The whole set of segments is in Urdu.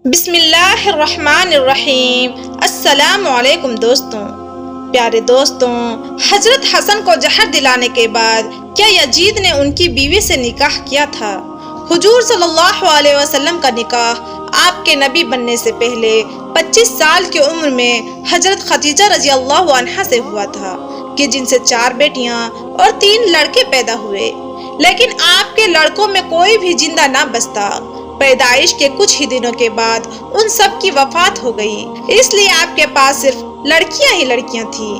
بسم اللہ الرحمن الرحیم۔ السلام علیکم دوستوں، پیارے دوستوں، حضرت حسن کو زہر دلانے کے بعد کیا یزید نے ان کی بیوی سے نکاح کیا تھا؟ حضور صلی اللہ علیہ وسلم کا نکاح آپ کے نبی بننے سے پہلے 25 سال کی عمر میں حضرت خدیجہ رضی اللہ عنہا سے ہوا تھا کہ جن سے 4 بیٹیاں اور 3 لڑکے پیدا ہوئے، لیکن آپ کے لڑکوں میں کوئی بھی زندہ نہ بچتا۔ پیدائش کے کچھ ہی دنوں کے بعد ان سب کی وفات ہو گئی، اس لیے آپ کے پاس صرف لڑکیاں ہی لڑکیاں تھیں۔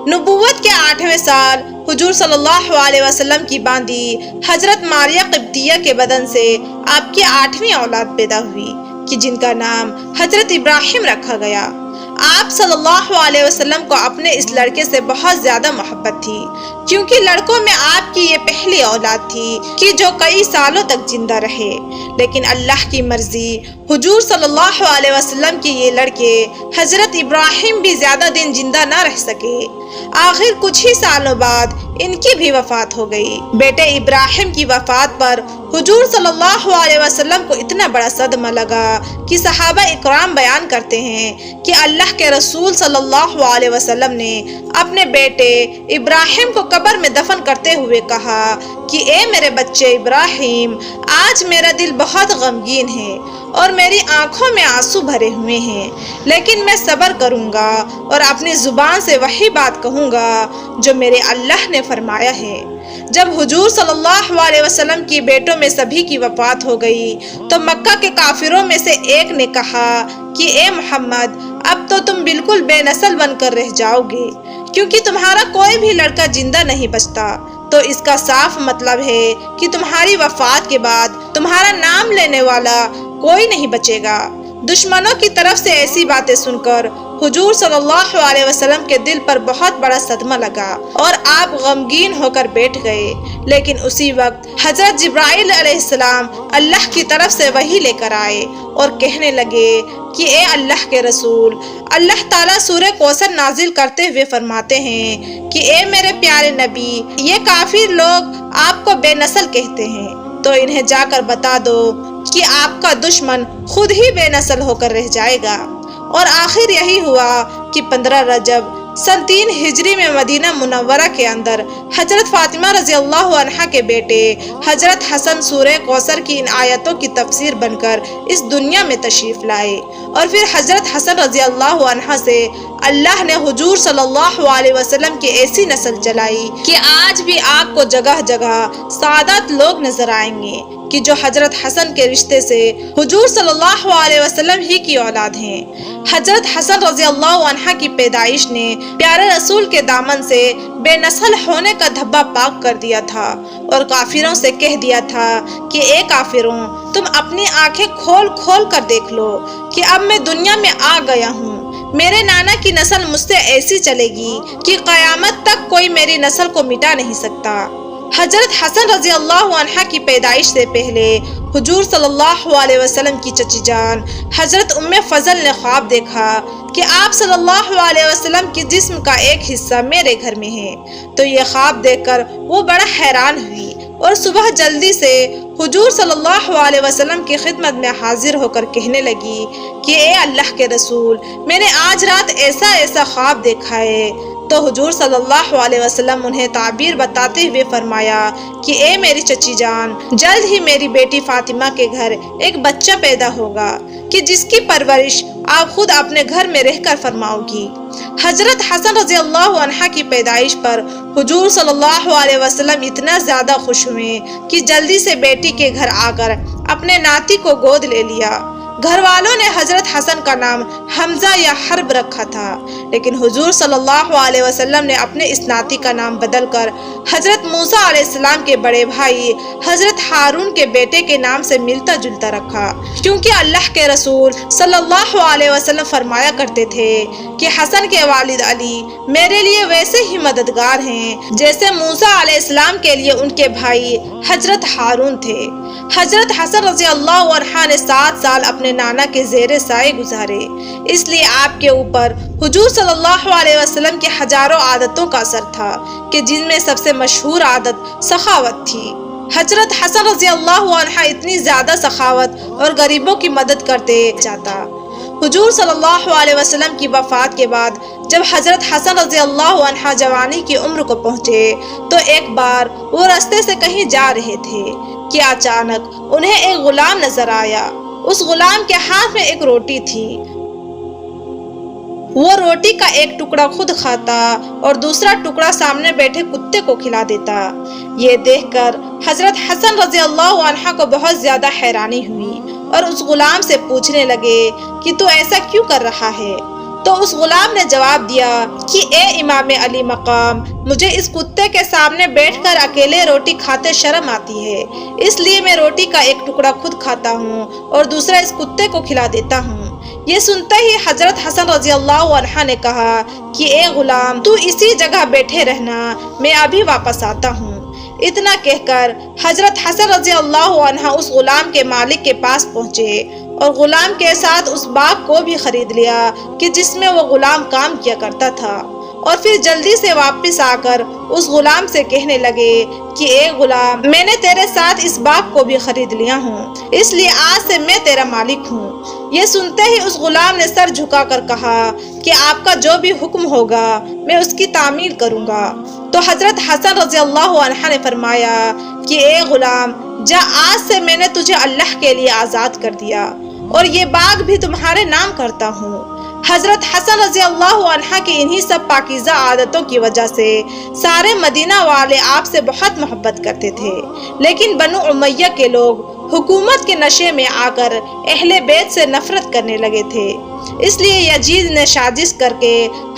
نبوت کے 8ویں سال حضور صلی اللہ علیہ وسلم کی باندی حضرت ماریہ قبطیہ کے بدن سے آپ کی 8ویں اولاد پیدا ہوئی کہ جن کا نام حضرت ابراہیم رکھا گیا۔ آپ صلی اللہ علیہ وسلم کو اپنے اس لڑکے سے بہت زیادہ محبت تھی، کیونکہ لڑکوں میں آپ کی یہ پہلی اولاد تھی کہ جو کئی سالوں تک زندہ رہے، لیکن اللہ کی مرضی حضور صلی اللہ علیہ وسلم کے یہ لڑکے حضرت ابراہیم بھی زیادہ دن زندہ نہ رہ سکے۔ آخر کچھ ہی سالوں بعد ان کی بھی وفات ہو گئی۔ بیٹے ابراہیم کی وفات پر حضور صلی اللہ علیہ وسلم کو اتنا بڑا صدمہ لگا کہ صحابہ اکرام بیان کرتے ہیں کہ اللہ کے رسول صلی اللہ علیہ وسلم نے اپنے بیٹے ابراہیم کو قبر میں دفن کرتے ہوئے کہا کہ اے میرے بچے ابراہیم، آج میرا دل بہت غمگین ہے اور میری آنکھوں میں آنسو بھرے ہوئے ہیں، لیکن میں صبر کروں گا اور اپنی زبان سے وہی بات کہوں گا جو میرے اللہ نے فرمایا ہے۔ جب حضور صلی اللہ علیہ وسلم کی بیٹوں میں سبھی کی وفات ہو گئی تو مکہ کے کافروں میں سے ایک نے کہا کہ اے محمد، اب تو تم بالکل بے نسل بن کر رہ جاؤ گے، کیونکہ تمہارا کوئی بھی لڑکا زندہ نہیں بچتا، تو اس کا صاف مطلب ہے کہ تمہاری وفات کے بعد تمہارا نام لینے والا کوئی نہیں بچے گا۔ دشمنوں کی طرف سے ایسی باتیں سن کر حضور صلی اللہ علیہ وسلم کے دل پر بہت بڑا صدمہ لگا اور آپ غمگین ہو کر بیٹھ گئے، لیکن اسی وقت حضرت جبرائیل علیہ السلام اللہ کی طرف سے وحی لے کر آئے اور کہنے لگے کہ اے اللہ کے رسول، اللہ تعالیٰ سورہ کوثر نازل کرتے ہوئے فرماتے ہیں کہ اے میرے پیارے نبی، یہ کافر لوگ آپ کو بے نسل کہتے ہیں، تو انہیں جا کر بتا دو کہ آپ کا دشمن خود ہی بے نسل ہو کر رہ جائے گا۔ اور آخر یہی ہوا کہ 15 رجب سن 3 ہجری میں مدینہ منورہ کے اندر حضرت فاطمہ رضی اللہ عنہا کے بیٹے حضرت حسن سورہ کوثر کی ان آیتوں کی تفسیر بن کر اس دنیا میں تشریف لائے، اور پھر حضرت حسن رضی اللہ عنہ سے اللہ نے حضور صلی اللہ علیہ وسلم کی ایسی نسل چلائی کہ آج بھی آپ کو جگہ جگہ سعادت لوگ نظر آئیں گے کہ جو حضرت حسن کے رشتے سے حضور صلی اللہ علیہ وسلم ہی کی اولاد ہیں۔ حضرت حسن رضی اللہ عنہ کی پیدائش نے پیارے رسول کے دامن سے بے نسل ہونے کا دھبا پاک کر دیا تھا اور کافروں سے کہہ دیا تھا کہ اے کافروں، تم اپنی آنکھیں کھول کھول کر دیکھ لو کہ اب میں دنیا میں آ گیا ہوں، میرے نانا کی نسل مجھ سے ایسی چلے گی کہ قیامت تک کوئی میری نسل کو مٹا نہیں سکتا۔ حضرت حسن رضی اللہ عنہ کی پیدائش سے پہلے حضور صلی اللہ علیہ وسلم کی چچی جان حضرت ام فضل نے خواب دیکھا کہ آپ صلی اللہ علیہ وسلم کے جسم کا ایک حصہ میرے گھر میں ہے، تو یہ خواب دیکھ کر وہ بڑا حیران ہوئی اور صبح جلدی سے حضور صلی اللہ علیہ وسلم کی خدمت میں حاضر ہو کر کہنے لگی کہ اے اللہ کے رسول، میں نے آج رات ایسا خواب دیکھا ہے۔ تو حضور صلی اللہ علیہ وسلم انہیں تعبیر بتاتے ہوئے فرمایا کہ اے میری چچی جان، جلد ہی میری بیٹی فاطمہ کے گھر ایک بچہ پیدا ہوگا کہ جس کی پرورش آپ خود اپنے گھر میں رہ کر فرماؤ گی۔ حضرت حسن رضی اللہ عنہ کی پیدائش پر حضور صلی اللہ علیہ وسلم اتنا زیادہ خوش ہوئے کہ جلدی سے بیٹی کے گھر آ کر اپنے ناتی کو گود لے لیا۔ گھر والوں نے حضرت حسن کا نام حمزہ یا حرب رکھا تھا، لیکن حضور صلی اللہ علیہ وسلم نے اپنے اس ناتی کا نام بدل کر حضرت موسیٰ علیہ السلام کے بڑے بھائی حضرت ہارون کے بیٹے کے نام سے ملتا جلتا رکھا، کیونکہ اللہ کے رسول صلی اللہ علیہ وسلم فرمایا کرتے تھے کہ حسن کے والد علی میرے لیے ویسے ہی مددگار ہیں جیسے موسیٰ علیہ السلام کے لیے ان کے بھائی حضرت ہارون تھے۔ حضرت حسن رضی اللہ عنہ نے 7 سال اپنے نانا کے زیر سائے گزارے، اس لیے آپ کے اوپر حضور صلی اللہ علیہ وسلم کے ہزاروں عادتوں کا اثر تھا کہ جن میں سب سے مشہور عادت سخاوت تھی۔ حضرت حسن رضی اللہ عنہ اتنی زیادہ سخاوت اور غریبوں کی مدد کرتے جاتا۔ حضور صلی اللہ علیہ وسلم کی وفات کے بعد جب حضرت حسن رضی اللہ عنہ جوانی کی عمر کو پہنچے تو ایک بار وہ راستے سے کہیں جا رہے تھے کہ اچانک انہیں ایک غلام نظر آیا۔ اس غلام کے ہاتھ میں ایک روٹی تھی۔ وہ روٹی کا ایک ٹکڑا خود کھاتا اور دوسرا ٹکڑا سامنے بیٹھے کتے کو کھلا دیتا۔ یہ دیکھ کر حضرت حسن رضی اللہ عنہ کو بہت زیادہ حیرانی ہوئی اور اس غلام سے پوچھنے لگے کہ تو ایسا کیوں کر رہا ہے؟ تو اس غلام نے جواب دیا کہ اے امام علی مقام، مجھے اس کتے کے سامنے بیٹھ کر اکیلے روٹی کھاتے شرم آتی ہے، اس لیے میں روٹی کا ایک ٹکڑا خود کھاتا ہوں اور دوسرا اس کتے کو کھلا دیتا ہوں۔ یہ سنتے ہی حضرت حسن رضی اللہ عنہ نے کہا کہ اے غلام، تو اسی جگہ بیٹھے رہنا، میں ابھی واپس آتا ہوں۔ اتنا کہہ کر حضرت حسن رضی اللہ عنہ اس غلام کے مالک کے پاس پہنچے اور غلام کے ساتھ اس باغ کو بھی خرید لیا کہ جس میں وہ غلام کام کیا کرتا تھا، اور پھر جلدی سے واپس آ کر اس غلام سے کہنے لگے کہ اے غلام، میں نے تیرے ساتھ اس باغ کو بھی خرید لیا ہوں، اس لیے آج سے میں تیرا مالک ہوں۔ یہ سنتے ہی اس غلام نے سر جھکا کر کہا کہ آپ کا جو بھی حکم ہوگا میں اس کی تعمیل کروں گا۔ تو حضرت حسن رضی اللہ عنہ نے فرمایا کہ اے غلام، جا، آج سے میں نے تجھے اللہ کے لیے آزاد کر دیا اور یہ باغ بھی تمہارے نام کرتا ہوں۔ حضرت حسن رضی اللہ عنہ کی انہی سب پاکیزہ عادتوں کی وجہ سے سارے مدینہ والے آپ سے بہت محبت کرتے تھے، لیکن بنو امیہ کے لوگ حکومت کے نشے میں آ کر اہل بیت سے نفرت کرنے لگے تھے۔ اس لیے یزید نے سازش کر کے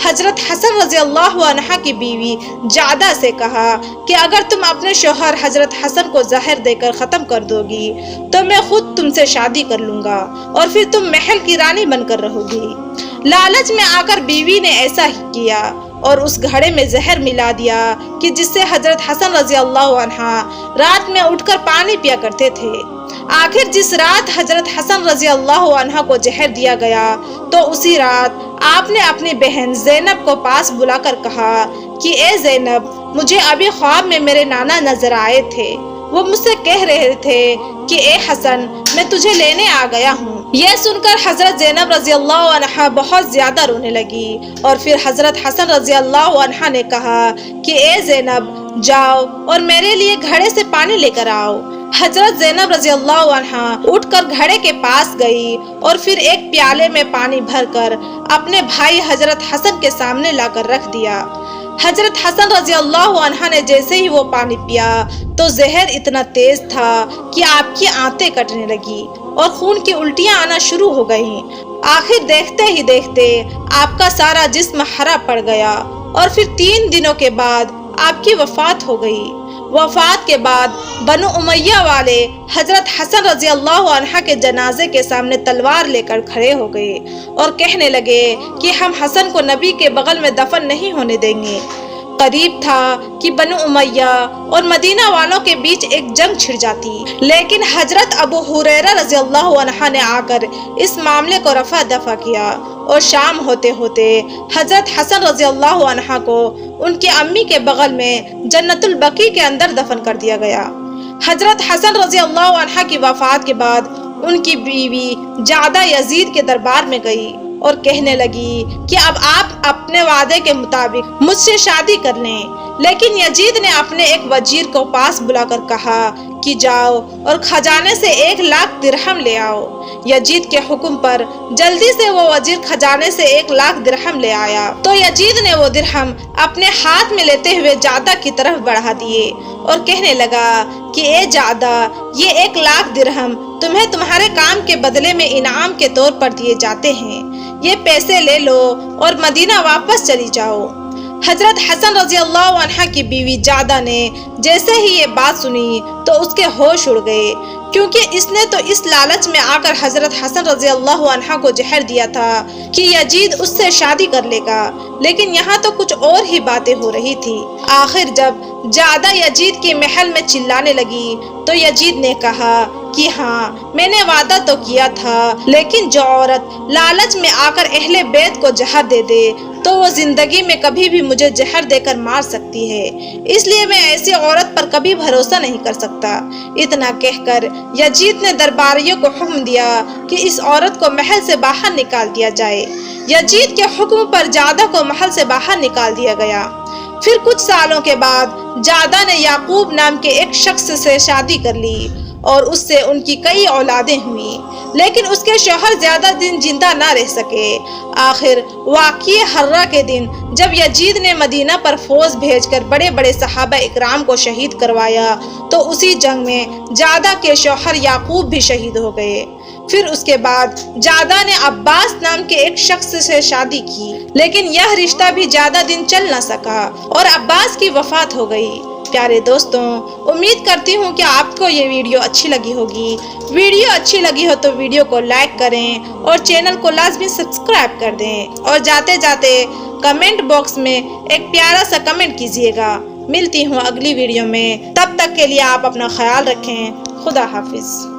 حضرت حسن رضی اللہ عنہ کی بیوی جعدہ سے کہا کہ اگر تم اپنے شوہر حضرت حسن کو زہر دے کر ختم کر دو گی تو میں خود تم سے شادی کر لوں گا اور پھر تم محل کی رانی بن کر رہو گی۔ لالچ میں آ کر بیوی نے ایسا ہی کیا اور اس گھڑے میں زہر ملا دیا کہ جس سے حضرت حسن رضی اللہ عنہ رات میں اٹھ کر پانی پیا کرتے تھے۔ آخر جس رات حضرت حسن رضی اللہ عنہ کو زہر دیا گیا تو اسی رات آپ نے اپنی بہن زینب کو پاس بلا کر کہا کہ اے زینب، مجھے ابھی خواب میں میرے نانا نظر آئے تھے، وہ مجھ سے کہہ رہے تھے کہ اے حسن، میں تجھے لینے آ گیا ہوں۔ یہ سن کر حضرت زینب رضی اللہ عنہ بہت زیادہ رونے لگی اور پھر حضرت حسن رضی اللہ عنہ نے کہا کہ اے زینب، جاؤ اور میرے لیے گھڑے سے پانی لے کر آؤ۔ حضرت زینب رضی اللہ عنہ اٹھ کر گھڑے کے پاس گئی اور پھر ایک پیالے میں پانی بھر کر اپنے بھائی حضرت حسن کے سامنے لا کر رکھ دیا۔ حضرت حسن رضی اللہ عنہ نے جیسے ہی وہ پانی پیا تو زہر اتنا تیز تھا کہ آپ کی آنتیں کٹنے لگی اور خون کی الٹیاں آنا شروع ہو گئیں۔ آخر دیکھتے ہی دیکھتے آپ کا سارا جسم ہرا پڑ گیا اور پھر 3 دنوں کے بعد آپ کی وفات ہو گئی۔ وفات کے بعد بنو امیہ والے حضرت حسن رضی اللہ عنہ کے جنازے کے سامنے تلوار لے کر کھڑے ہو گئے اور کہنے لگے کہ ہم حسن کو نبی کے بغل میں دفن نہیں ہونے دیں گے۔ قریب تھا کہ بنو امیہ اور مدینہ والوں کے بیچ ایک جنگ چھڑ جاتی، لیکن حضرت ابو ہریرہ رضی اللہ عنہ نے آ کر اس معاملے کو رفع دفع کیا اور شام ہوتے ہوتے حضرت حسن رضی اللہ عنہ کو ان کی امی کے بغل میں جنت البقیع کے اندر دفن کر دیا گیا۔ حضرت حسن رضی اللہ عنہ کی وفات کے بعد ان کی بیوی جعدہ یزید کے دربار میں گئی اور کہنے لگی کہ اب آپ اپنے وعدے کے مطابق مجھ سے شادی کر لیں، لیکن یزید نے اپنے ایک وزیر کو پاس بلا کر کہا کہ جاؤ اور خزانے سے 1,00,000 درہم لے آؤ۔ یزید کے حکم پر جلدی سے وہ وزیر خزانے سے 1,00,000 درہم لے آیا تو یزید نے وہ درہم اپنے ہاتھ میں لیتے ہوئے جعدہ کی طرف بڑھا دیے اور کہنے لگا کہ اے جعدہ، یہ 1,00,000 درہم تمہیں تمہارے کام کے بدلے میں انعام کے طور پر دیے جاتے ہیں، یہ پیسے لے لو اور مدینہ واپس چلی جاؤ۔ حضرت حسن رضی اللہ عنہ کی بیوی جعدہ نے جیسے ہی یہ بات سنی تو اس کے ہوش اڑ گئے، کیونکہ اس نے تو اس لالچ میں آ کر حضرت حسن رضی اللہ عنہ کو زہر دیا تھا کہ یزید اس سے شادی کر لے گا، لیکن یہاں تو کچھ اور ہی باتیں ہو رہی تھی۔ آخر جب جعدہ یزید کے محل میں چلانے لگی تو یزید نے کہا کہ ہاں میں نے وعدہ تو کیا تھا، لیکن جو عورت لالچ میں آ کر اہل بیت کو زہر دے دے تو وہ زندگی میں کبھی بھی مجھے زہر دے کر مار سکتی ہے، اس لیے میں ایسی عورت پر کبھی بھروسہ نہیں کر سکتا۔ اتنا کہہ کر یزید نے درباریوں کو حکم دیا کہ اس عورت کو محل سے باہر نکال دیا جائے۔ یزید کے حکم پر جادہ کو محل سے باہر نکال دیا گیا۔ پھر کچھ سالوں کے بعد جادہ نے یعقوب نام کے ایک شخص سے شادی کر لی اور اس سے ان کی کئی اولادیں ہوئیں، لیکن اس کے شوہر زیادہ دن زندہ نہ رہ سکے۔ آخر واقعہ ہرہ کے دن جب یزید نے مدینہ پر فوج بھیج کر بڑے بڑے صحابہ اکرام کو شہید کروایا تو اسی جنگ میں جادہ کے شوہر یعقوب بھی شہید ہو گئے۔ پھر اس کے بعد جادہ نے عباس نام کے ایک شخص سے شادی کی، لیکن یہ رشتہ بھی زیادہ دن چل نہ سکا اور عباس کی وفات ہو گئی۔ پیارے دوستوں، امید کرتی ہوں کہ آپ کو یہ ویڈیو اچھی لگی ہوگی۔ ویڈیو اچھی لگی ہو تو ویڈیو کو لائک کریں اور چینل کو لازمی سبسکرائب کر دیں، اور جاتے جاتے کمنٹ باکس میں ایک پیارا سا کمنٹ کیجیے گا۔ ملتی ہوں اگلی ویڈیو میں، تب تک کے لیے آپ اپنا خیال رکھیں۔ خدا حافظ۔